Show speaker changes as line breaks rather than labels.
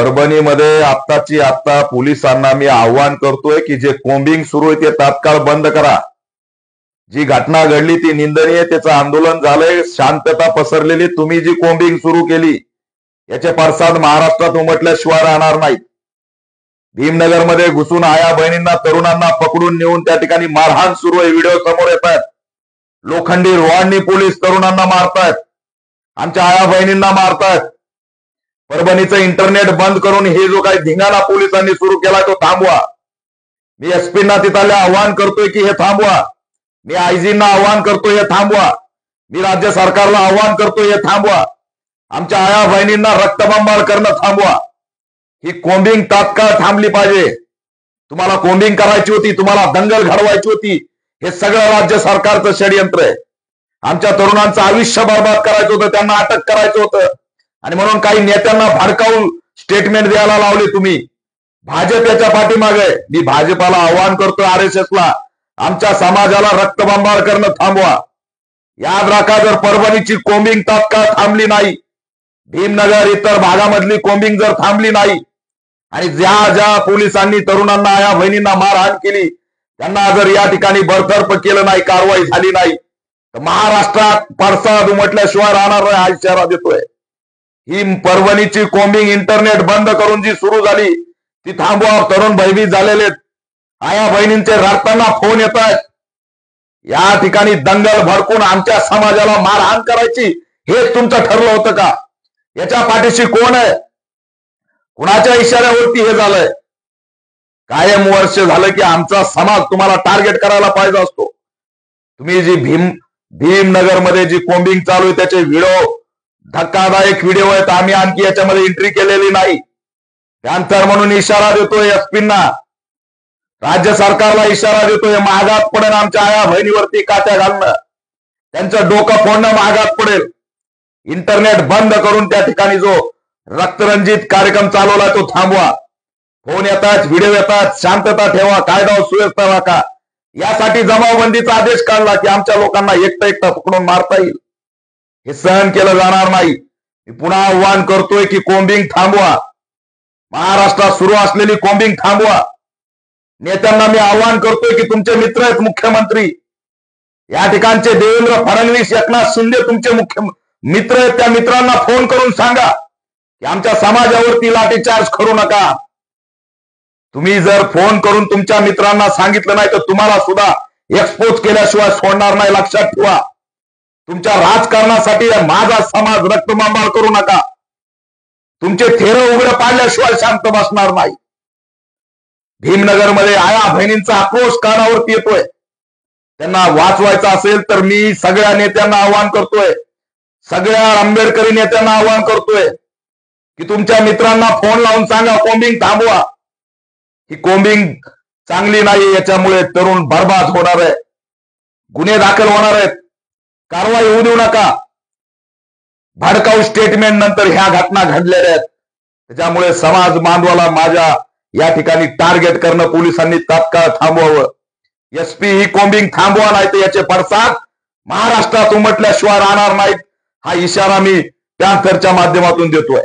परभणीमध्ये आता पोलिसांना मी आव्हान करतोय की जे कोम्बिंग सुरू आहे ते तात्काळ बंद करा। जी घटना घडली ती निंदनीय, त्याचं आंदोलन झालंय, शांतता पसरलेली, तुम्ही जी कोम्बिंग सुरू केली याचे पडसाद महाराष्ट्रात उमटल्याशिवाय राहणार नाहीत। भीमनगरमध्ये घुसून आया बहिणींना तरुणांना पकडून नेऊन त्या ठिकाणी मारहाण सुरू आहे, व्हिडिओ समोर येत आहेत। लोखंडी रॉडनी पोलीस तरुणांना मारतायत, आमच्या आया बहिणींना मारतायत। परभणीचं इंटरनेट बंद करून हे जो काही धिंगाणा पोलिसांनी सुरू केला तो थांबवा। मी एसपींना तिथल्या आव्हान करतोय की हे थांबवा। मी आयजींना आव्हान करतोय हे थांबवा। मी राज्य सरकारला आव्हान करतोय हे थांबवा। आमच्या आया बहिणींना रक्तबंबाळ करणं थांबवा। ही कोम्बिंग तात्काळ थांबली पाहिजे। तुम्हाला कोम्बिंग करायची होती, तुम्हाला दंगल घडवायची होती, हे सगळं राज्य सरकारचं षडयंत्र आहे। आमच्या तरुणांचं आयुष्य बर्बाद करायचं होतं, त्यांना अटक करायचं होतं आणि म्हणून काही नेत्यांना भडकावून स्टेटमेंट द्यायला लावले तुम्ही। भाजप याच्या पाठीमागे। मी भाजपाला आव्हान करतोय, RSSला, आमच्या समाजाला रक्तबंबाळ करणं थांबवा। याद राखा, जर परभणीची कोम्बिंग तात्काळ थांबली नाही, भीमनगर इतर भागामधली कोम्बिंग जर थांबली नाही आणि ज्या ज्या पोलिसांनी तरुणांना आया बहिणींना मारहाण केली त्यांना जर या ठिकाणी बरतर्फ केलं नाही, कारवाई झाली नाही, तर महाराष्ट्रात पडसाद उमटल्याशिवाय राहणार नाही, हा इशारा देतोय। ही परभणीची कोम्बिंग इंटरनेट बंद करून जी सुरू झाली ती थांबवा। तरुण भयभीत झालेले, आया बहिणींचे रडताना फोन येत आहेत। या ठिकाणी दंगल भडकून आमच्या समाजाला मारहाण करायची हेच तुमचं ठरलं होतं का? याच्या पाठीशी कोण आहे? कुणाच्या इशाऱ्यावरती हे झालंय? कायम वर्ष झालं की आमचा समाज तुम्हाला टार्गेट करायला पाहिजे असतो। तुम्ही जी भीमनगर मध्ये जी कोम्बिंग चालू आहे त्याचे व्हिडिओ, धक्कादायक व्हिडिओ आहेत, आम्ही आणखी याच्यामध्ये एंट्री केलेली नाही। त्यानंतर म्हणून इशारा देतोय एसपींना, राज्य सरकारला इशारा देतोय, महागात पडेल आमच्या आया बहिणीवरती काट्या घालणं, त्यांचं डोकं फोडणं महागात पडेल। इंटरनेट बंद करून त्या ठिकाणी जो रक्तरंजित कार्यक्रम चालवला तो थांबवा। फोन येतात, व्हिडिओ येतात, शांतता ठेवा, कायदा व सुव्यवस्था राखा। यासाठी जमावबंदीचा आदेश काढला की आमच्या लोकांना एकटं पकडून मारता येईल, हे सहन केलं जाणार नाही। मी पुन्हा आव्हान करतोय की कोम्बिंग थांबवा। महाराष्ट्रात सुरू असलेली कोम्बिंग थांबवा। नेत्यांना मी आव्हान करतोय की तुमचे मित्र आहेत मुख्यमंत्री, या ठिकाणचे देवेंद्र फडणवीस, एकनाथ शिंदे तुमचे मुख्य मित्र आहेत, त्या मित्रांना फोन करून सांगा की आमच्या समाजावरती लाठीचार्ज करू नका। तुम्ही जर फोन करून तुमच्या मित्रांना सांगितलं नाही तर तुम्हाला सुद्धा एक्सपोज केल्याशिवाय सोडणार नाही, लक्षात ठेवा। तुमच्या राजकारणासाठी माझा समाज रक्तबंबाळ करू नका। तुमचे थेरं उघडं पाडल्याशिवाय शांत बसणार नाही। भीमनगरमध्ये आया बहिणींचा आक्रोश कानावरती येतोय, त्यांना वाचवायचं असेल तर मी सगळ्या नेत्यांना आव्हान करतोय, सगळ्या आंबेडकरी नेत्यांना आव्हान करतोय की तुमच्या मित्रांना फोन लावून सांगा कोम्बिंग थांबवा। ही कोम्बिंग चांगली नाही, याच्यामुळे तरुण बर्बाद होणार आहे, गुन्हे दाखल होणार आहेत, कारवाई होऊ देऊ नका। भडकाऊ स्टेटमेंट नंतर ह्या घटना घडलेल्या आहेत, त्याच्यामुळे समाज बांधवाला माझ्या या ठिकाणी टार्गेट करणं पोलिसांनी तात्काळ थांबवावं। एसपी ही कोम्बिंग थांबवा, नाही तर याचे पडसाद महाराष्ट्रात उमटल्याशिवाय राहणार नाहीत, हा इशारा मी पॅन्थरच्या माध्यमातून देतोय।